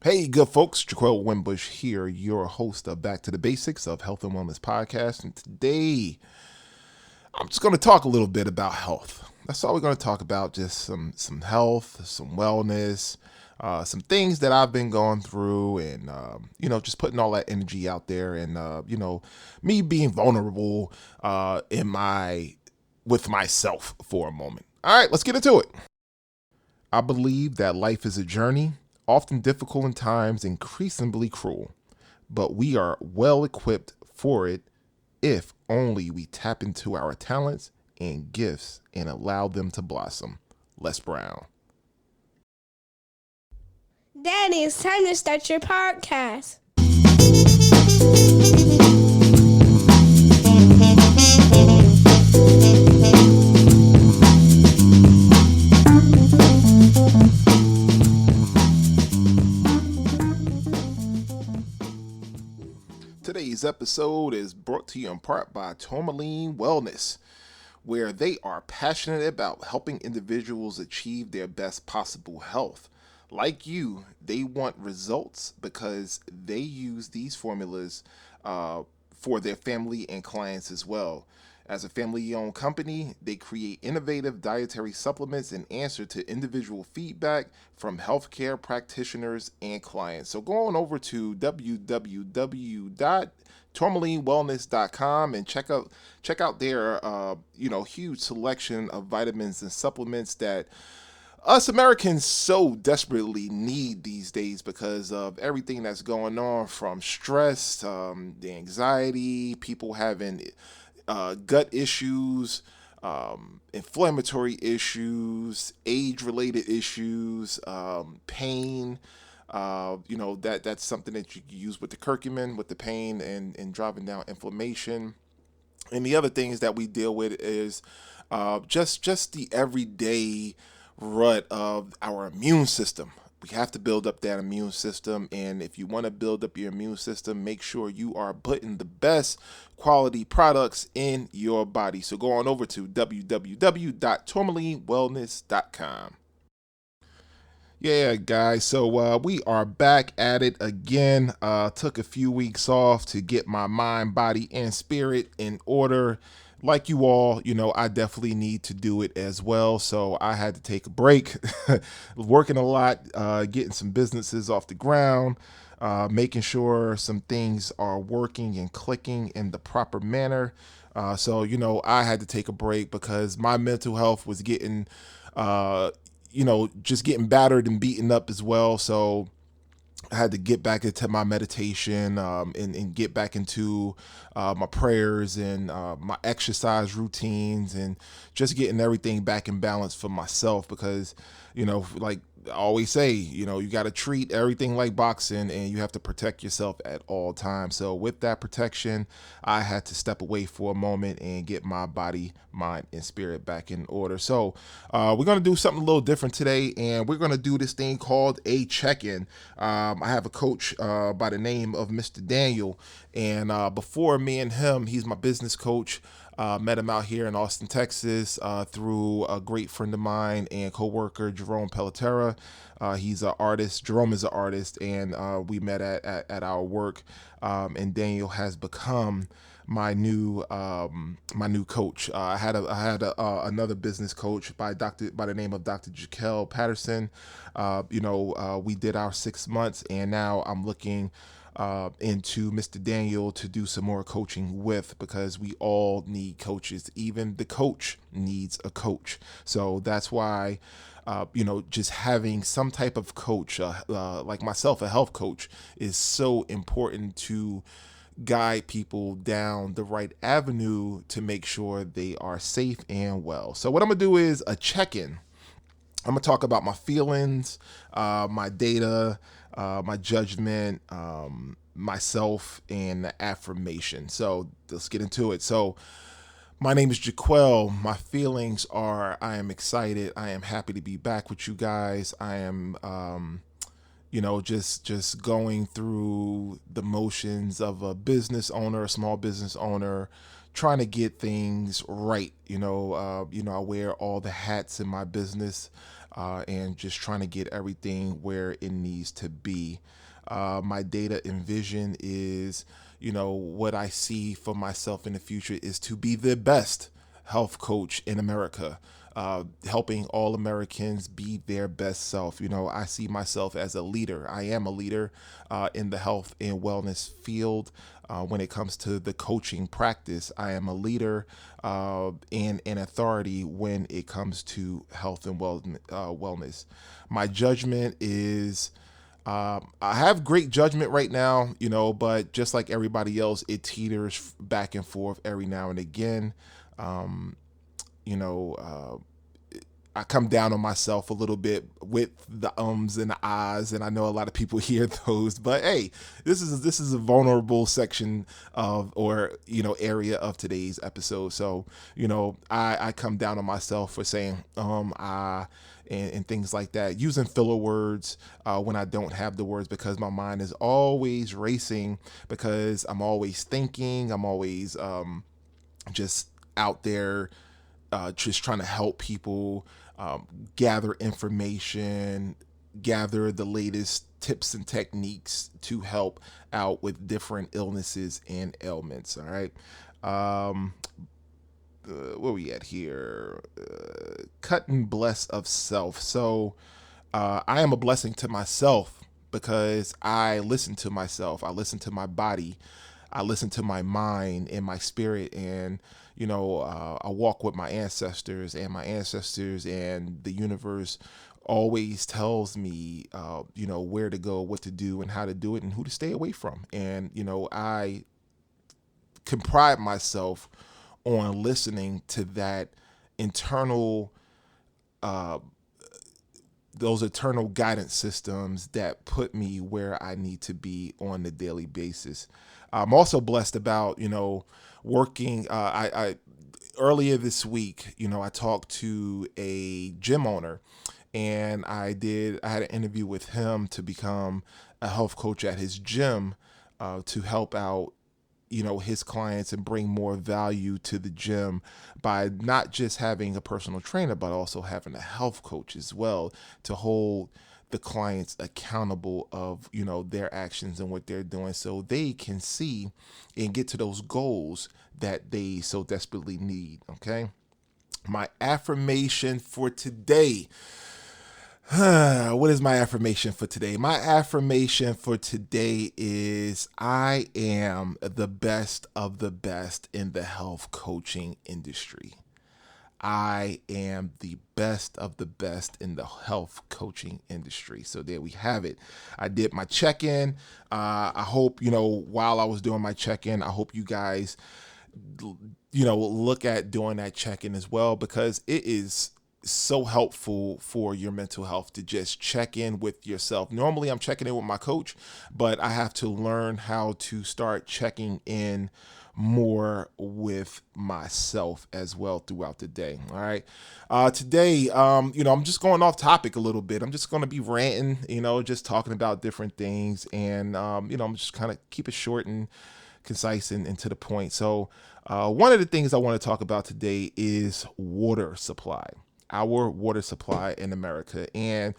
Hey, good folks, Jaquel Wimbush here, your host of Back to the Basics of Health and Wellness Podcast. And today, I'm just going to talk a little bit about health. That's all we're going to talk about, just some health, some wellness, some things that I've been going through, and just putting all that energy out there, and me being vulnerable in my with myself for a moment. All right, let's get into it. I believe that life is a journey, often difficult in times, increasingly cruel, but we are well equipped for it if only we tap into our talents and gifts and allow them to blossom. Les Brown. Daddy, it's time to start your podcast. Today's episode is brought to you in part by Tourmaline Wellness, where they are passionate about helping individuals achieve their best possible health. Like you, they want results because they use these formulas for their family and clients as well. As a family owned company, they create innovative dietary supplements in answer to individual feedback from healthcare practitioners and clients. So go on over to www.tourmalinewellness.com and check out their huge selection of vitamins and supplements that us Americans so desperately need these days because of everything that's going on, from stress, the anxiety, people having gut issues, inflammatory issues, age-related issues, pain. That's something that you can use with the curcumin, with the pain and driving down inflammation. And the other things that we deal with is just the everyday rut of our immune system. We have to build up that immune system, and if you want to build up your immune system, make sure you are putting the best quality products in your body. So go on over to www.tourmalinewellness.com. Yeah, guys. So we are back at it again. Took a few weeks off to get my mind, body, and spirit in order. Like you all, I definitely need to do it as well. So I had to take a break, working a lot, getting some businesses off the ground, making sure some things are working and clicking in the proper manner. So I had to take a break because my mental health was getting uh, just getting battered and beaten up as well. So I had to get back into my meditation, and get back into my prayers and my exercise routines, and just getting everything back in balance for myself because, like I always say, you got to treat everything like boxing and you have to protect yourself at all times. So, with that protection, I had to step away for a moment and get my body, mind, and spirit back in order. So, we're going to do something a little different today, and we're going to do this thing called a check in. I have a coach by the name of Mr. Daniel, and before me and him, he's my business coach. Met him out here in Austin, Texas, through a great friend of mine and coworker, Jerome Pelletera. He's an artist. Jerome is an artist, and we met at our work. And Daniel has become my new coach. I had another business coach by the name of Dr. Jaquel Patterson. We did our 6 months, and now I'm looking into Mr. Daniel to do some more coaching with, because we all need coaches. Even the coach needs a coach. So that's why, just having some type of coach, like myself, a health coach, is so important to guide people down the right avenue to make sure they are safe and well. So, what I'm going to do is a check in. I'm gonna talk about my feelings, my data, my judgment, myself, and the affirmation. So let's get into it. So my name is Jaquel. My feelings are: I am excited. I am happy to be back with you guys. I am, just going through the motions of a business owner, a small business owner, trying to get things right. I wear all the hats in my business. and just trying to get everything where it needs to be. My data and vision is, what I see for myself in the future is to be the best health coach in America, helping all Americans be their best self. I see myself as a leader. I am a leader in the health and wellness field. When it comes to the coaching practice, I am a leader and an authority when it comes to health and wellness. My judgment is I have great judgment right now, but just like everybody else, it teeters back and forth every now and again. Um, you know, I come down on myself a little bit with the ums and the ahs, and I know a lot of people hear those. But hey, this is a vulnerable section of or area of today's episode. So I come down on myself for saying and things like that, using filler words when I don't have the words because my mind is always racing because I'm always thinking, I'm always just out there just trying to help people gather information, gather the latest tips and techniques to help out with different illnesses and ailments. All right. Where we at here? Cut and bless of self. So I am a blessing to myself because I listen to myself. I listen to my body. I listen to my mind and my spirit, and I walk with my ancestors, and the universe always tells me, where to go, what to do, and how to do it, and who to stay away from. And I can pride myself on listening to that internal those eternal guidance systems that put me where I need to be on a daily basis. I'm also blessed about, working. I earlier this week, I talked to a gym owner, and I had an interview with him to become a health coach at his gym to help out his clients and bring more value to the gym by not just having a personal trainer but also having a health coach as well to hold the clients accountable of their actions and what they're doing so they can see and get to those goals that they so desperately need. Okay, my affirmation for today. What is my affirmation for today? My affirmation for today is I am the best of the best in the health coaching industry. I am the best of the best in the health coaching industry. So there we have it. I did my check-in. I hope, while I was doing my check-in, I hope you guys, look at doing that check-in as well, because it is so helpful for your mental health to just check in with yourself. Normally I'm checking in with my coach, but I have to learn how to start checking in more with myself as well throughout the day. All right. Today, I'm just going off topic a little bit. I'm just going to be ranting, just talking about different things. And, I'm just kind of keep it short and concise and to the point. So one of the things I want to talk about today is water supply, our water supply in America. And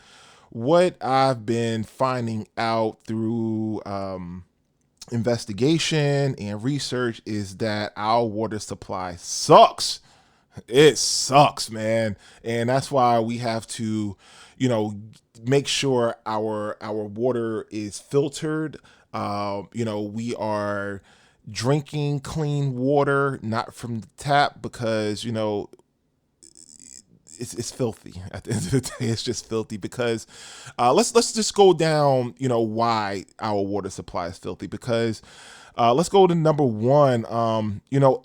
what I've been finding out through investigation and research is that our water supply sucks. It sucks, man. And that's why we have to, make sure our water is filtered. We are drinking clean water, not from the tap, because, it's filthy. At the end of the day, it's just filthy because let's just go down, why our water supply is filthy. Because let's go to number one.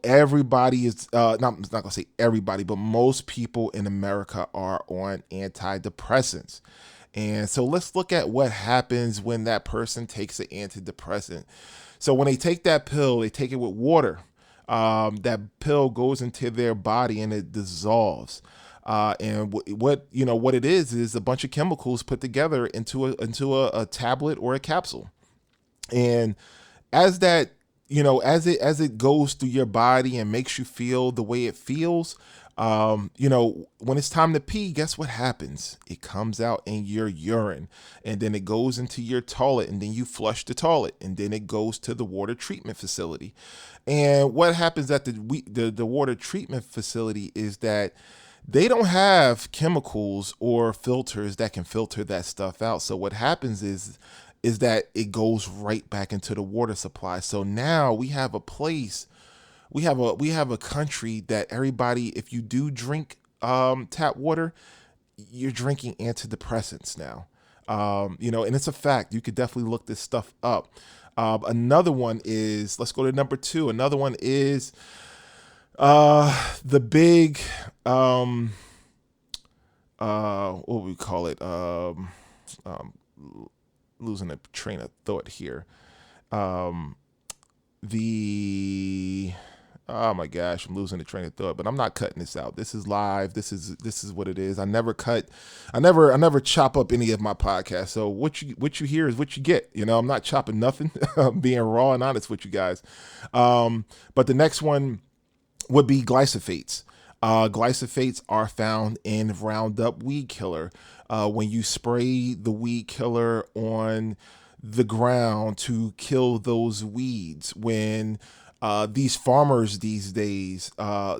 Everybody is not gonna say everybody, but most people in America are on antidepressants. And so let's look at what happens when that person takes an antidepressant. So when they take that pill, they take it with water. That pill goes into their body and it dissolves. And what it is a bunch of chemicals put together into a tablet or a capsule. And as that, as it goes through your body and makes you feel the way it feels, When it's time to pee, guess what happens? It comes out in your urine, and then it goes into your toilet, and then you flush the toilet, and then it goes to the water treatment facility. And what happens at the water treatment facility is that they don't have chemicals or filters that can filter that stuff out. So what happens is that it goes right back into the water supply. So now we have a place, we have a country that everybody, if you do drink tap water, you're drinking antidepressants now. And it's a fact. You could definitely look this stuff up. Another one is, let's go to number two. Another one is the big what we call it, um losing a train of thought here. The Oh my gosh, I'm losing the train of thought, but I'm not cutting this out. This is live. This is what it is. I never chop up any of my podcasts. So what you hear is what you get. I'm not chopping nothing. I'm being raw and honest with you guys. But the next one would be glyphosates. Glyphosates are found in Roundup weed killer. When you spray the weed killer on the ground to kill those weeds, when these farmers these days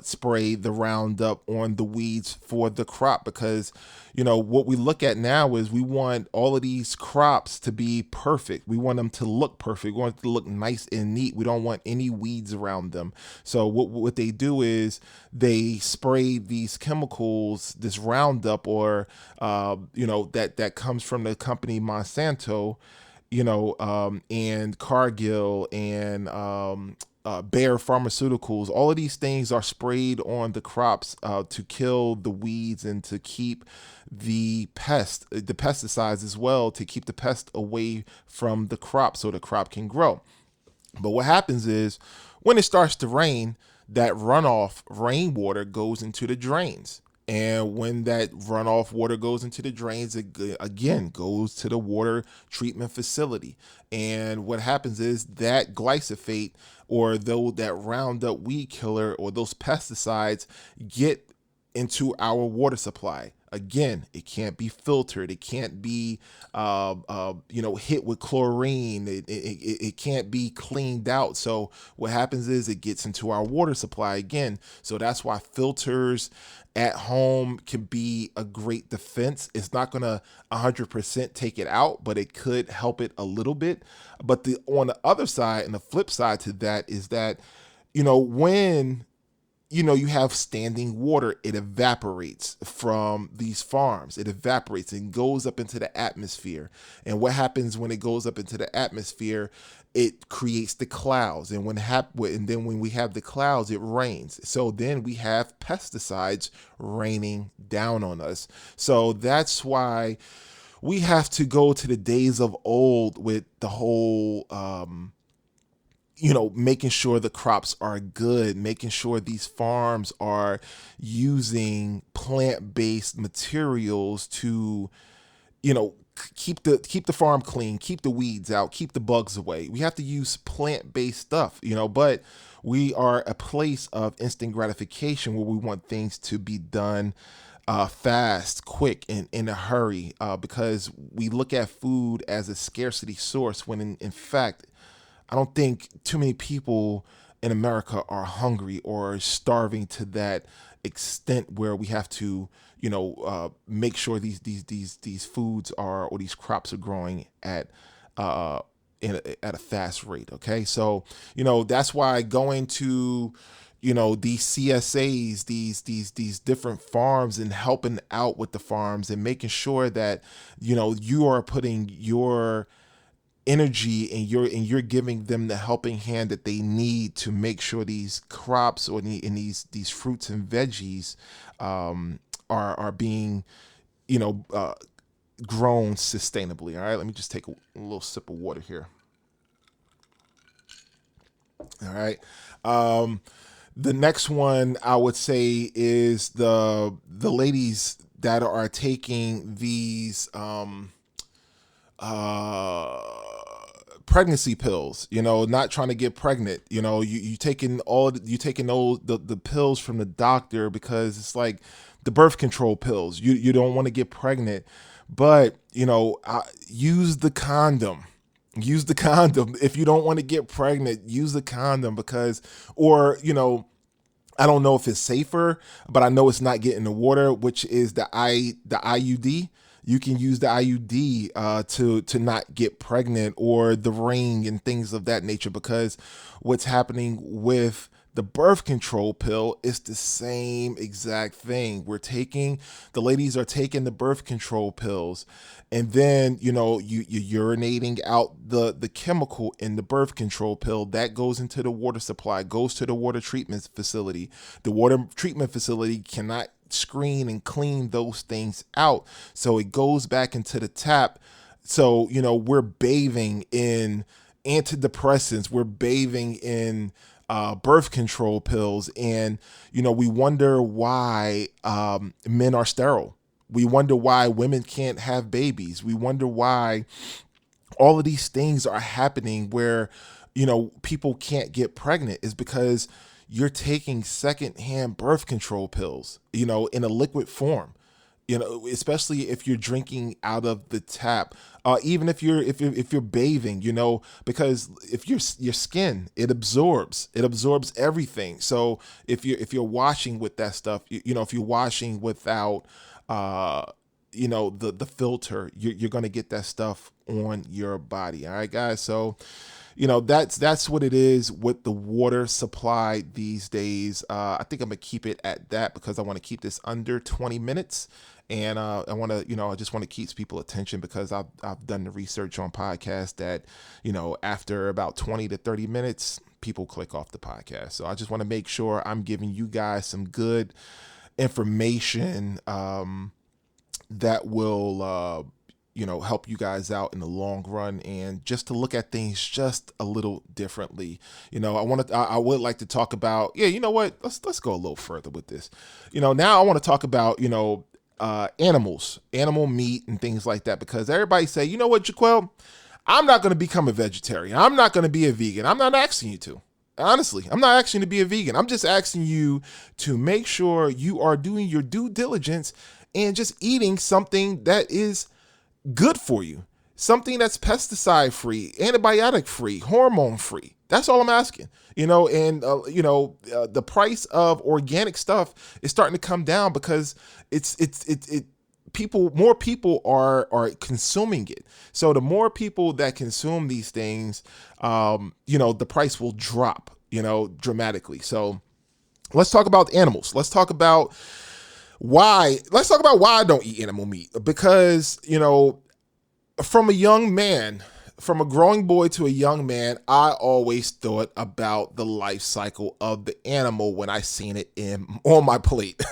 spray the Roundup on the weeds for the crop, because what we look at now is we want all of these crops to be perfect. We want them to look perfect. We want it to look nice and neat. We don't want any weeds around them. So what they do is they spray these chemicals, this Roundup, or that comes from the company Monsanto, and Cargill, and Bayer Pharmaceuticals. All of these things are sprayed on the crops to kill the weeds and to keep the pesticides as well, to keep the pest away from the crop so the crop can grow. But what happens is when it starts to rain, that runoff rainwater goes into the drains. And when that runoff water goes into the drains, it again goes to the water treatment facility. And what happens is that glyphosate, or though that Roundup weed killer, or those pesticides, get into our water supply. Again, it can't be filtered. It can't be, hit with chlorine. It can't be cleaned out. So what happens is it gets into our water supply again. So that's why filters at home can be a great defense. It's not going to 100% take it out, but it could help it a little bit. But on the other side, and the flip side to that, is that, when you have standing water, it evaporates from these farms. It evaporates and goes up into the atmosphere. And what happens when it goes up into the atmosphere? It creates the clouds. And then when we have the clouds, it rains. So then we have pesticides raining down on us. So that's why we have to go to the days of old with the whole making sure the crops are good, making sure these farms are using plant-based materials to, keep the farm clean, keep the weeds out, keep the bugs away. We have to use plant-based stuff, but we are a place of instant gratification where we want things to be done fast, quick, and in a hurry, because we look at food as a scarcity source, when in fact, I don't think too many people in America are hungry or starving to that extent where we have to, make sure these foods are, or these crops are growing at at a fast rate. Okay, so that's why going to these CSAs, these different farms, and helping out with the farms and making sure that you are putting your energy, and you're giving them the helping hand that they need to make sure these crops, or these fruits and veggies are being grown sustainably. All right, let me just take a little sip of water here. All right. The next one I would say is the ladies that are taking these pregnancy pills, not trying to get pregnant. You taking all the pills from the doctor because it's like the birth control pills. You don't want to get pregnant, but use the condom. Use the condom. If you don't want to get pregnant, use the condom because, or, I don't know if it's safer, but I know it's not getting the water, which is the IUD. You can use the IUD to not get pregnant, or the ring and things of that nature, because what's happening with the birth control pill is the same exact thing. The ladies are taking the birth control pills, and then you're urinating out the chemical in the birth control pill that goes into the water supply, goes to the water treatment facility. The water treatment facility cannot screen and clean those things out, so it goes back into the tap. So we're bathing in antidepressants, we're bathing in birth control pills, and we wonder why men are sterile. We wonder why women can't have babies. We wonder why all of these things are happening where people can't get pregnant, is because you're taking secondhand birth control pills, in a liquid form. Especially if you're drinking out of the tap, even if you're bathing, because if your skin, it absorbs everything. So if you're washing with that stuff, if you're washing without, the filter, you're going to get that stuff on your body. All right, guys. So, that's what it is with the water supply these days. I think I'm gonna keep it at that because I want to keep this under 20 minutes. And I want to, I just want to keep people's attention, because I've done the research on podcasts that, after about 20 to 30 minutes, people click off the podcast. So I just want to make sure I'm giving you guys some good information that will, help you guys out in the long run, and just to look at things just a little differently. I would like to talk about, you know what? Let's go a little further with this. Now I want to talk about, animals, animal meat and things like that, because everybody say, you know what, Jaquel, I'm not going to become a vegetarian. I'm not going to be a vegan. I'm not asking you to. Honestly, I'm not asking you to be a vegan. I'm just asking you to make sure you are doing your due diligence and just eating something that is good for you. Something that's pesticide free, antibiotic free, hormone free. That's all I'm asking. The price of organic stuff is starting to come down because more people are consuming it. So the more people that consume these things, the price will drop, dramatically. So let's talk about animals. Let's talk about why I don't eat animal meat, because, from a growing boy to a young man, I always thought about the life cycle of the animal when I seen it on my plate.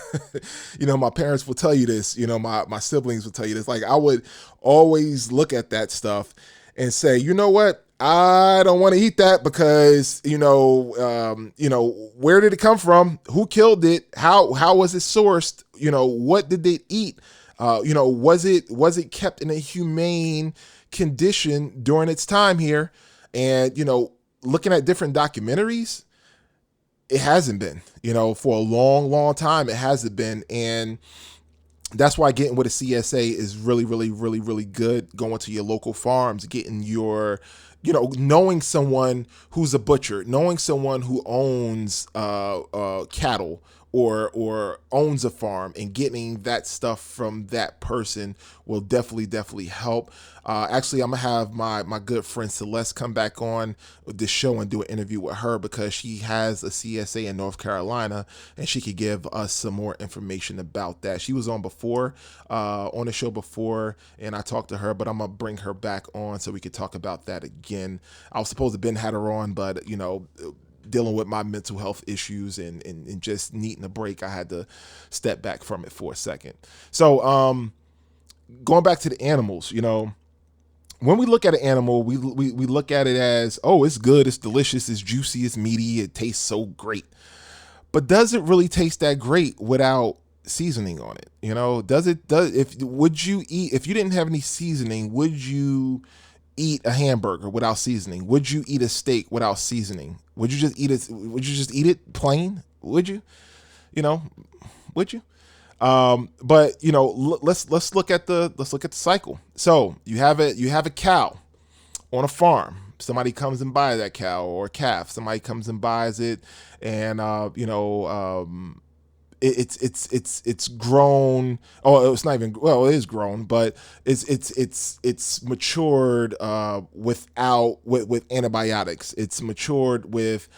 My parents will tell you this, my siblings will tell you this. Like, I would always look at that stuff and say, you know what? I don't want to eat that because, where did it come from? Who killed it? How was it sourced? What did they eat? Was it kept in a humane condition during its time here? And, looking at different documentaries, it hasn't been, for a long, long time, it hasn't been. And that's why getting with a CSA is really, really, really, really good. Going to your local farms, getting your, knowing someone who's a butcher, knowing someone who owns cattle or owns a farm, and getting that stuff from that person will definitely help. Actually, I'm gonna have my good friend Celeste come back on the show and do an interview with her, because she has a CSA in North Carolina, and she could give us some more information about that. She was on the show before, and I talked to her, but I'm gonna bring her back on so we could talk about that again. I was supposed to Ben had her on, but dealing with my mental health issues and just needing a break, I had to step back from it for a second. So going back to the animals, when we look at an animal, we look at it as, oh, it's good, it's delicious, it's juicy, it's meaty, it tastes so great. But does it really taste that great without seasoning on it? Would you eat, if you didn't have any seasoning, would you eat a hamburger without seasoning? Would you eat a steak without seasoning? Would you just eat it? Would you just eat it plain? Would you? You know, would you? But let's look at the cycle. So you have a cow on a farm. Somebody comes and buys that cow or calf. Somebody comes and buys it, and it's grown. Oh, it's not even, well, it is grown, but it's matured with antibiotics. It's matured with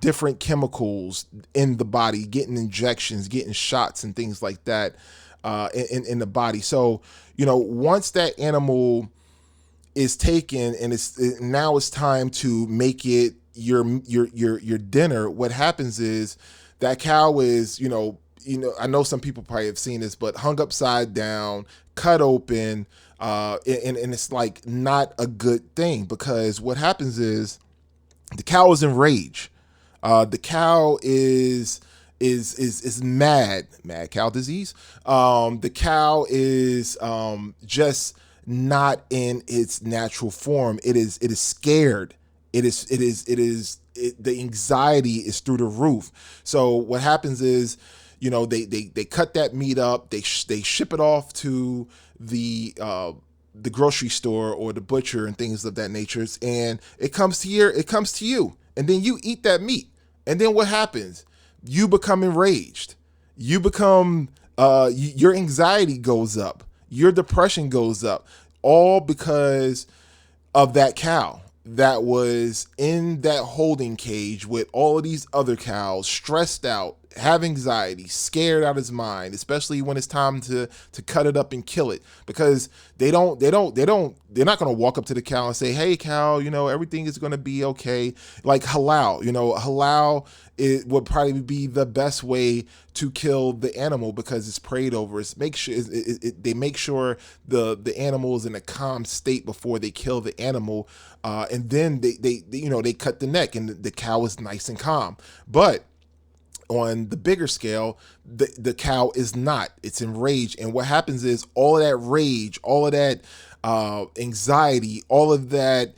different chemicals in the body, getting injections, getting shots, and things like that in the body. So once that animal is taken and now it's time to make it your dinner, what happens is that cow is I know some people probably have seen this, but hung upside down, cut open, and it's like not a good thing, because what happens is the cow is enraged. The cow is mad cow disease. The cow is just not in its natural form. It is scared. The anxiety is through the roof. So what happens is, they cut that meat up, they ship it off to the grocery store or the butcher and things of that nature, and it comes to you, and then you eat that meat, and then what happens? You become enraged. You become your anxiety goes up, your depression goes up, all because of that cow that was in that holding cage with all of these other cows, stressed out, have anxiety, scared out of his mind, especially when it's time to cut it up and kill it, because they're not going to walk up to the cow and say, "Hey cow, everything is going to be okay." Like halal, halal, it would probably be the best way to kill the animal, because it's prayed over. They make sure the animal is in a calm state before they kill the animal, and then they cut the neck, and the cow is nice and calm. But on the bigger scale, the cow is not. It's enraged, and what happens is all of that rage, all of that anxiety, all of that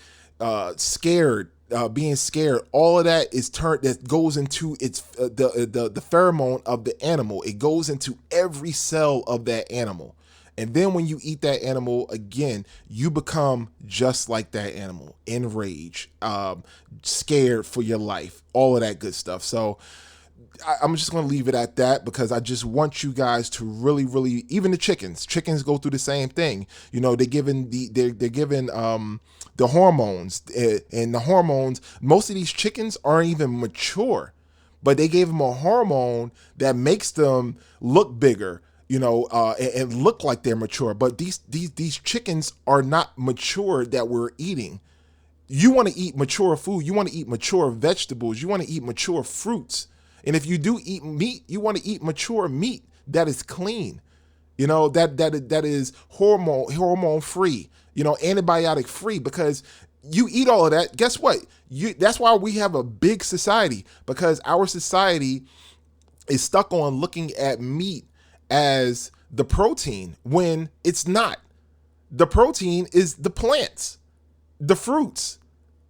being scared, all of that that goes into the pheromone of the animal. It goes into every cell of that animal. And then when you eat that animal again, you become just like that animal, enraged, scared for your life, all of that good stuff. So I'm just going to leave it at that, because I just want you guys to really, really, even the chickens go through the same thing. They're given the hormones, and the hormones, most of these chickens aren't even mature, but they gave them a hormone that makes them look bigger, and look like they're mature. But these chickens are not mature that we're eating. You want to eat mature food. You want to eat mature vegetables. You want to eat mature fruits. And if you do eat meat, you want to eat mature meat that is clean, that is hormone free, antibiotic free, because you eat all of that. Guess what? That's why we have a big society, because our society is stuck on looking at meat as the protein when it's not. The protein is the plants, the fruits.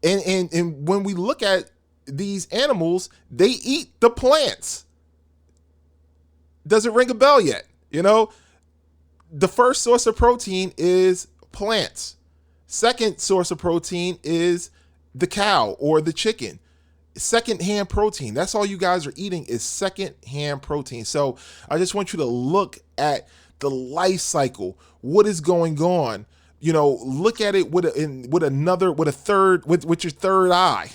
And when we look at these animals, they eat the plants. Does it ring a bell yet? The first source of protein is plants. Second source of protein is the cow or the chicken. Secondhand protein. That's all you guys are eating is secondhand protein. So I just want you to look at the life cycle. What is going on? Look at it with your third eye.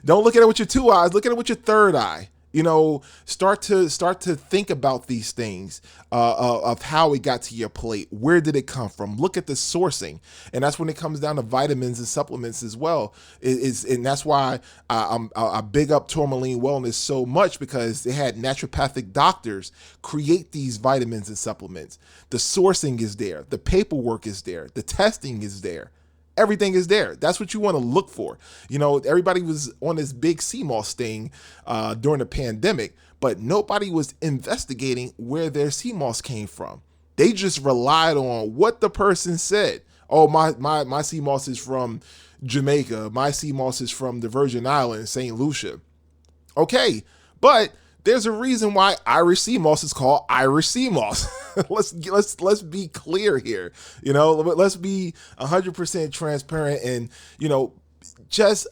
Don't look at it with your two eyes. Look at it with your third eye. Start to think about these things of how it got to your plate. Where did it come from? Look at the sourcing, and that's when it comes down to vitamins and supplements as well. And that's why I big up Tourmaline Wellness so much, because they had naturopathic doctors create these vitamins and supplements. The sourcing is there, the paperwork is there, the testing is there. Everything is there. That's what you want to look for. Everybody was on this big CMOS thing during the pandemic, but nobody was investigating where their CMOS came from. They just relied on what the person said. Oh, my sea moss is from Jamaica. My sea moss is from the Virgin Islands, St. Lucia. Okay, but there's a reason why Irish sea moss is called Irish sea moss. let's be clear here. Let's be 100% transparent, and just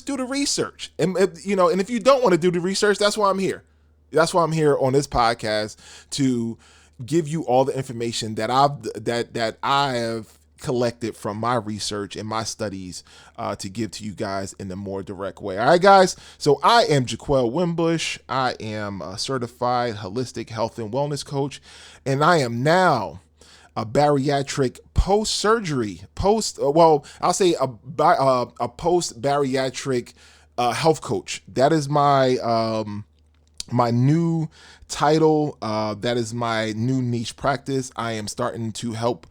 do the research. And and if you don't want to do the research, that's why I'm here. That's why I'm here on this podcast, to give you all the information that I have collected from my research and my studies, to give to you guys in a more direct way. All right, guys. So I am Jaquel Wimbush. I am a certified holistic health and wellness coach, and I am now a bariatric post-surgery, I'll say a post-bariatric health coach. That is my new title. That is my new niche practice. I am starting to help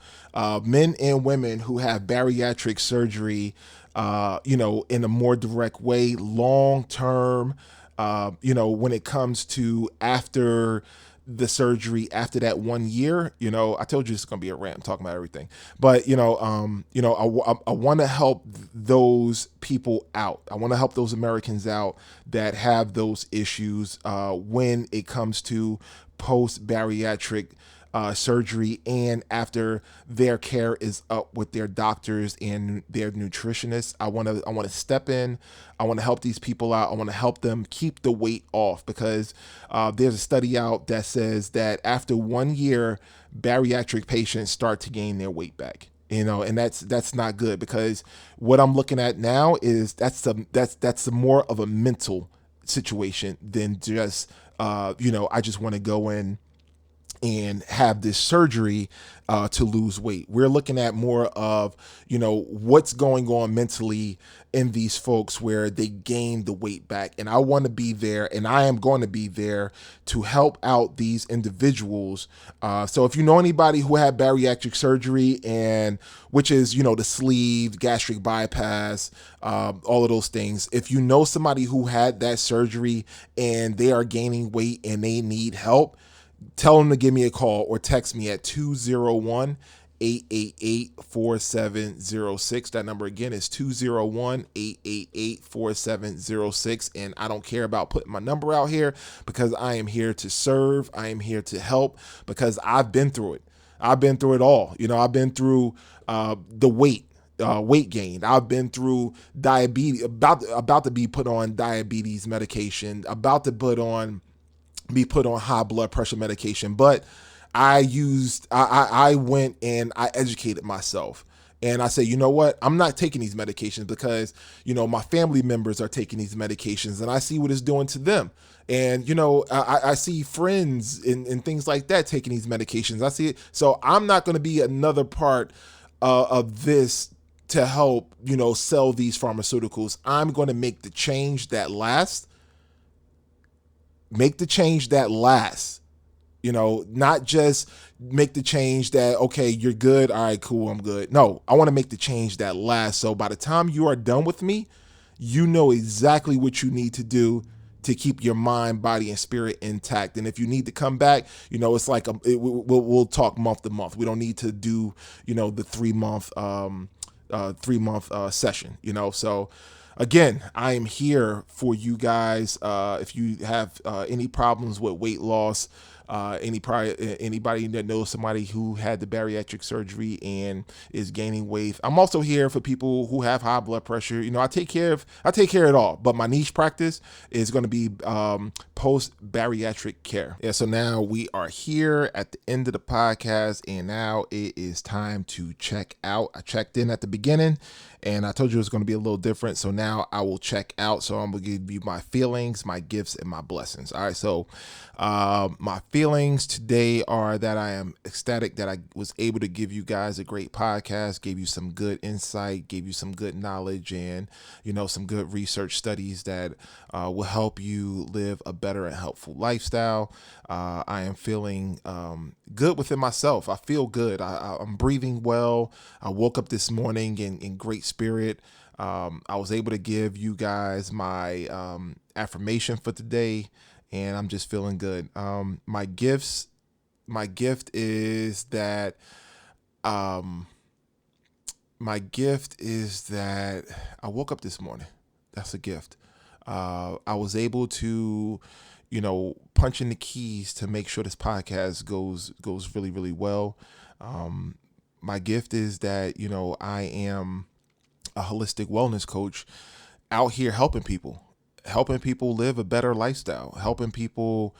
men and women who have bariatric surgery, in a more direct way, long term. When it comes to after the surgery, after that 1 year, I told you it's going to be a rant. I'm talking about everything, but I want to help those people out. I want to help those Americans out that have those issues, when it comes to post bariatric surgery, and after their care is up with their doctors and their nutritionists. I want to step in. I want to help these people out. I want to help them keep the weight off, because there's a study out that says that after 1 year, bariatric patients start to gain their weight back. And that's not good, because what I'm looking at now is that's more of a mental situation than just I just want to go in and have this surgery to lose weight. We're looking at more of, what's going on mentally in these folks where they gain the weight back. And I want to be there, and I am going to be there to help out these individuals. So if you know anybody who had bariatric surgery, and which is, the sleeve, gastric bypass, all of those things. If you know somebody who had that surgery and they are gaining weight and they need help, tell them to give me a call or text me at 201-888-4706. That number again is 201-888-4706. And I don't care about putting my number out here, because I am here to serve. I am here to help, because I've been through it. I've been through it all. I've been through the weight gain. I've been through diabetes, about to be put on diabetes medication, about to be put on high blood pressure medication. But I went and I educated myself, and I said, you know what? I'm not taking these medications because, my family members are taking these medications, and I see what it's doing to them. And, I see friends and things like that taking these medications. I see it. So I'm not going to be another part of this to help, sell these pharmaceuticals. I'm going to make the change that lasts. Make the change that lasts, not just make the change that, okay, you're good. All right, cool. I'm good. No, I want to make the change that lasts. So by the time you are done with me, you know exactly what you need to do to keep your mind, body, and spirit intact. And if you need to come back, it's like we'll talk month to month. We don't need to do, the 3-month session. So. Again, I am here for you guys. If you have any problems with weight loss, anybody that knows somebody who had the bariatric surgery and is gaining weight, I'm also here for people who have high blood pressure. I take care of it all. But my niche practice is going to be post bariatric care. Yeah. So now we are here at the end of the podcast, and now it is time to check out. I checked in at the beginning, and I told you it was going to be a little different. So now I will check out. So I'm going to give you my feelings, my gifts, and my blessings. All right. So my feelings today are that I am ecstatic that I was able to give you guys a great podcast, gave you some good insight, gave you some good knowledge, and, some good research studies that will help you live a better and helpful lifestyle. I am feeling good within myself. I feel good. I'm breathing well. I woke up this morning in great spirit. I was able to give you guys my affirmation for today, and I'm just feeling good. My gifts my gift is that I woke up this morning. That's a gift. I was able to, punch in the keys to make sure this podcast goes really, really well. My gift is that, I am a holistic wellness coach out here helping people live a better lifestyle, helping people,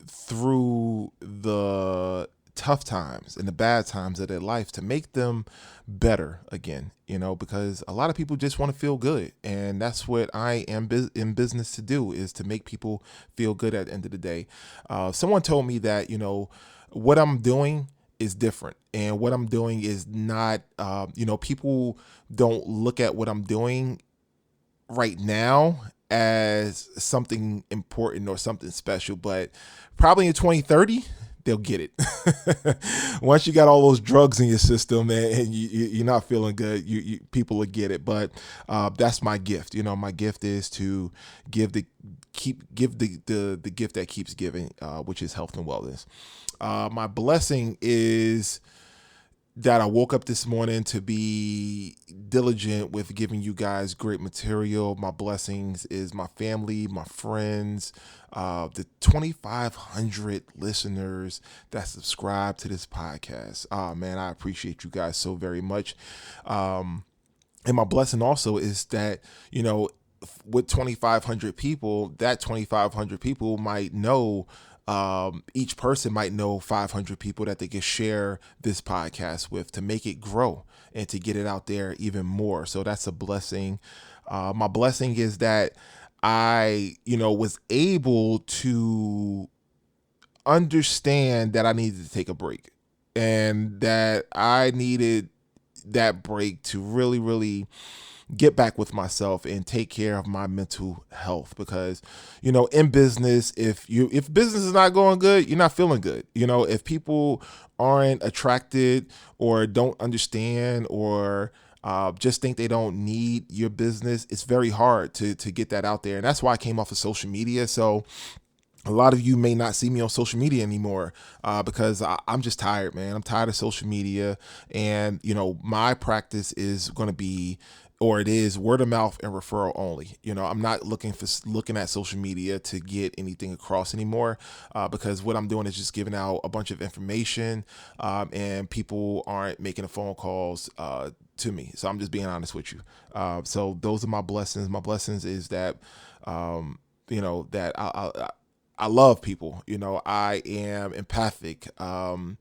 through the tough times and the bad times of their life to make them better again, because a lot of people just want to feel good. And that's what I am in business to do, is to make people feel good at the end of the day. Someone told me that, what I'm doing is different, and what I'm doing is not, people don't look at what I'm doing right now as something important or something special, but probably in 2030 they'll get it. Once you got all those drugs in your system and you're not feeling good, people will get it. But that's my gift. My gift is to give the gift that keeps giving, which is health and wellness. My blessing is that I woke up this morning to be diligent with giving you guys great material. My blessings is my family, my friends, the 2,500 listeners that subscribe to this podcast. Man, I appreciate you guys so very much. And my blessing also is that, with 2,500 people, that 2,500 people might know, each person might know 500 people that they can share this podcast with, to make it grow and to get it out there even more. So that's a blessing. My blessing is that I, was able to understand that I needed to take a break, and that I needed that break to really, really get back with myself and take care of my mental health. Because, in business, if business is not going good, you're not feeling good. If people aren't attracted or don't understand or just think they don't need your business, it's very hard to get that out there. And that's why I came off of social media. So a lot of you may not see me on social media anymore because I'm just tired, man. I'm tired of social media. And, my practice is going to be, or it is, word of mouth and referral only. I'm not looking at social media to get anything across anymore, because what I'm doing is just giving out a bunch of information, and people aren't making the phone calls to me. So I'm just being honest with you. So those are my blessings. My blessings is that, that I love people. I am empathic. I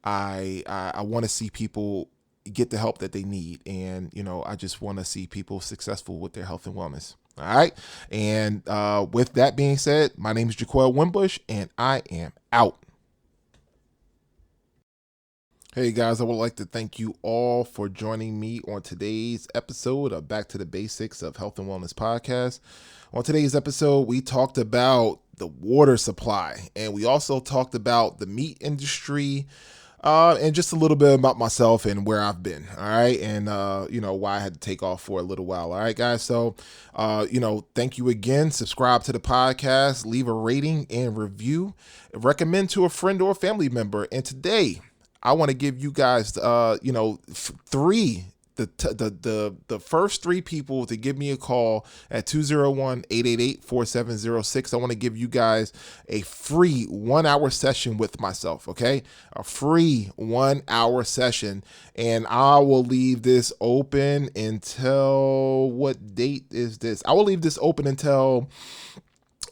want to see people get the help that they need. And, I just want to see people successful with their health and wellness. All right. And with that being said, my name is Jaquel Wimbush, and I am out. Hey guys, I would like to thank you all for joining me on today's episode of Back to the Basics of Health and Wellness Podcast. On today's episode, we talked about the water supply, and we also talked about the meat industry, and just a little bit about myself and where I've been. All right. And, why I had to take off for a little while. All right, guys. So, thank you again. Subscribe to the podcast, leave a rating and review, recommend to a friend or a family member. And today I want to give you guys, the first three people to give me a call at 201-888-4706. I want to give you guys a free 1 hour session with myself. Okay. A free 1 hour session. And I will leave this open until, what date is this? I will leave this open until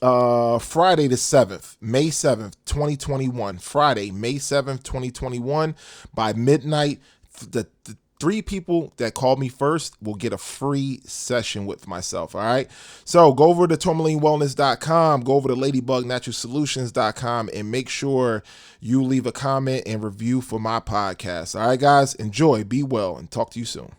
Friday the 7th, May 7th, 2021. Friday, May 7th, 2021 by midnight. The three people that call me first will get a free session with myself. All right. So go over to tourmalinewellness.com, go over to ladybugnaturalsolutions.com, and make sure you leave a comment and review for my podcast. All right, guys, enjoy, be well, and talk to you soon.